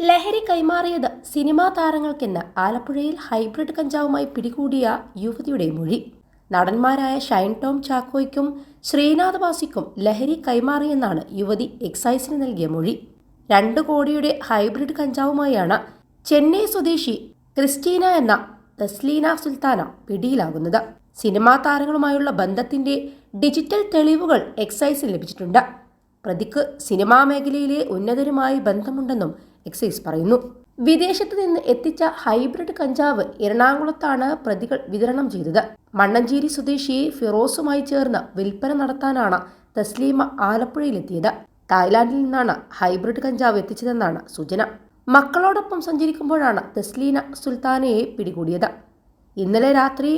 ലഹരി കൈമാറിയത് സിനിമാ താരങ്ങൾക്കെന്ന് ആലപ്പുഴയിൽ ഹൈബ്രിഡ് കഞ്ചാവുമായി പിടികൂടിയ യുവതിയുടെ മൊഴി. നടന്മാരായ ഷൈൻ ടോം ചാക്കോയ്ക്കും ശ്രീനാഥ് ബാസിക്കും ലഹരി കൈമാറിയെന്നാണ് യുവതി എക്സൈസിന് നൽകിയ മൊഴി. 2 കോടിയുടെ ഹൈബ്രിഡ് കഞ്ചാവുമായാണ് ചെന്നൈ സ്വദേശി ക്രിസ്റ്റീന എന്ന തസ്ലീന സുൽത്താന പിടിയിലാകുന്നത്. സിനിമാ താരങ്ങളുമായുള്ള ബന്ധത്തിന്റെ ഡിജിറ്റൽ തെളിവുകൾ എക്സൈസിന് ലഭിച്ചിട്ടുണ്ട്. പ്രതിക്ക് സിനിമാ മേഖലയിലെ ഉന്നതരുമായി ബന്ധമുണ്ടെന്നും എക്സൈസ് പറയുന്നു. വിദേശത്ത് നിന്ന് എത്തിച്ച ഹൈബ്രിഡ് കഞ്ചാവ് എറണാകുളത്താണ് പ്രതികൾ വിതരണം ചെയ്തത്. മണ്ണഞ്ചേരി സ്വദേശി ഫിറോസുമായി ചേർന്ന് വിൽപ്പന നടത്താനാണ് തസ്ലീമ ആലപ്പുഴയിലെത്തിയത്. തായ്ലാന്റിൽ നിന്നാണ് ഹൈബ്രിഡ് കഞ്ചാവ് എത്തിച്ചതെന്നാണ് സൂചന. മക്കളോടൊപ്പം സഞ്ചരിക്കുമ്പോഴാണ് തസ്ലീന സുൽത്താനയെ പിടികൂടിയത്. ഇന്നലെ രാത്രി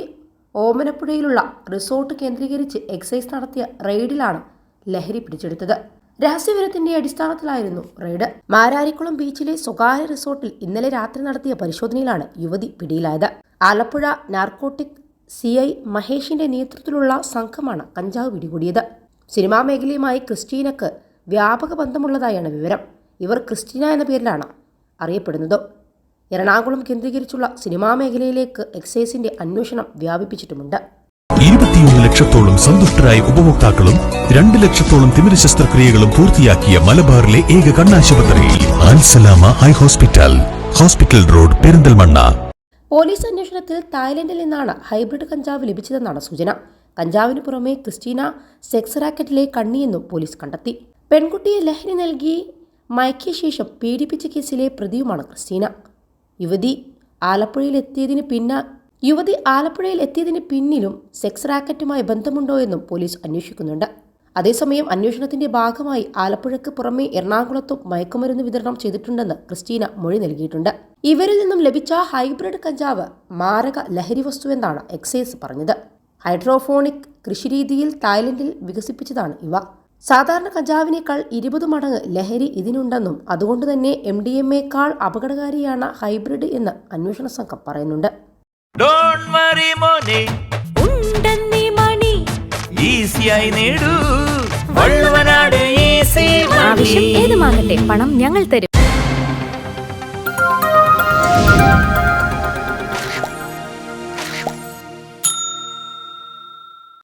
ഓമനപ്പുഴയിലുള്ള റിസോർട്ട് കേന്ദ്രീകരിച്ച് എക്സൈസ് നടത്തിയ റെയ്ഡിലാണ് ലഹരി പിടിച്ചെടുത്തത്. രഹസ്യവിവരത്തിന്റെ അടിസ്ഥാനത്തിലായിരുന്നു റെയ്ഡ്. മാരാരിക്കുളം ബീച്ചിലെ സ്വകാര്യ റിസോർട്ടിൽ ഇന്നലെ രാത്രി നടത്തിയ പരിശോധനയിലാണ് യുവതി പിടിയിലായത്. ആലപ്പുഴ നാർക്കോട്ടിക് CI മഹേഷിന്റെ നേതൃത്വത്തിലുള്ള സംഘമാണ് കഞ്ചാവ് പിടികൂടിയത്. സിനിമാ മേഖലയുമായി ക്രിസ്റ്റീനക്ക് വ്യാപക ബന്ധമുള്ളതായാണ് വിവരം. ഇവർ ക്രിസ്റ്റീന എന്ന പേരിലാണ് അറിയപ്പെടുന്നത്. എറണാകുളം കേന്ദ്രീകരിച്ചുള്ള സിനിമാ മേഖലയിലേക്ക് എക്സൈസിന്റെ അന്വേഷണം വ്യാപിപ്പിച്ചിട്ടുമുണ്ട്. 21 ലക്ഷത്തോളം സന്തുഷ്ടരായ ഉപഭോക്താക്കളും 2 ലക്ഷത്തോളം തിമിര ശസ്ത്രക്രിയകളും പൂർത്തിയാക്കിയ മലബാറിലെ ഏക കണ്ണാശുപത്രി Al Salama high hospital, hospital road, Perinthalmanna. Police അന്വേഷണത്തിൽ തായ്ലൻഡിൽ നിന്നാണ് ഹൈബ്രിഡ് കഞ്ചാവ് ലഭിച്ചതെന്നാണ് സൂചന. കഞ്ചാവിന് പുറമെ ക്രിസ്റ്റീന സെക്സ് റാക്കറ്റിലെ കണ്ണിയെന്നും പോലീസ് കണ്ടെത്തി. പെൺകുട്ടിയെ ലഹരി നൽകി മയക്കിയ ശേഷം പീഡിപ്പിച്ച കേസിലെ പ്രതിയുമാണ് ക്രിസ്റ്റീന. യുവതി ആലപ്പുഴയിൽ എത്തിയതിന് പിന്നിലും സെക്സ് റാക്കറ്റുമായി ബന്ധമുണ്ടോ എന്നും പോലീസ് അന്വേഷിക്കുന്നുണ്ട്. അതേസമയം അന്വേഷണത്തിന്റെ ഭാഗമായി ആലപ്പുഴയ്ക്ക് പുറമെ എറണാകുളത്തും മയക്കുമരുന്ന് വിതരണം ചെയ്തിട്ടുണ്ടെന്ന് ക്രിസ്റ്റീന മൊഴി നൽകിയിട്ടുണ്ട്. ഇവരിൽ നിന്നും ലഭിച്ച ഹൈബ്രിഡ് കഞ്ചാവ് മാരക ലഹരി വസ്തുവെന്നാണ് എക്സൈസ് പറഞ്ഞത്. ഹൈഡ്രോഫോണിക് കൃഷിരീതിയിൽ തായ്ലൻഡിൽ വികസിപ്പിച്ചതാണ് ഇവ. സാധാരണ കഞ്ചാവിനേക്കാൾ 20 മടങ്ങ് ലഹരി ഇതിനുണ്ടെന്നും അതുകൊണ്ട് തന്നെ MDMA-യേക്കാൾ അപകടകാരിയാണ് ഹൈബ്രിഡ് എന്ന് അന്വേഷണ സംഘം പറയുന്നുണ്ട്. ആവശ്യം ഏതുമാകട്ടെ, പണം ഞങ്ങൾ തരും.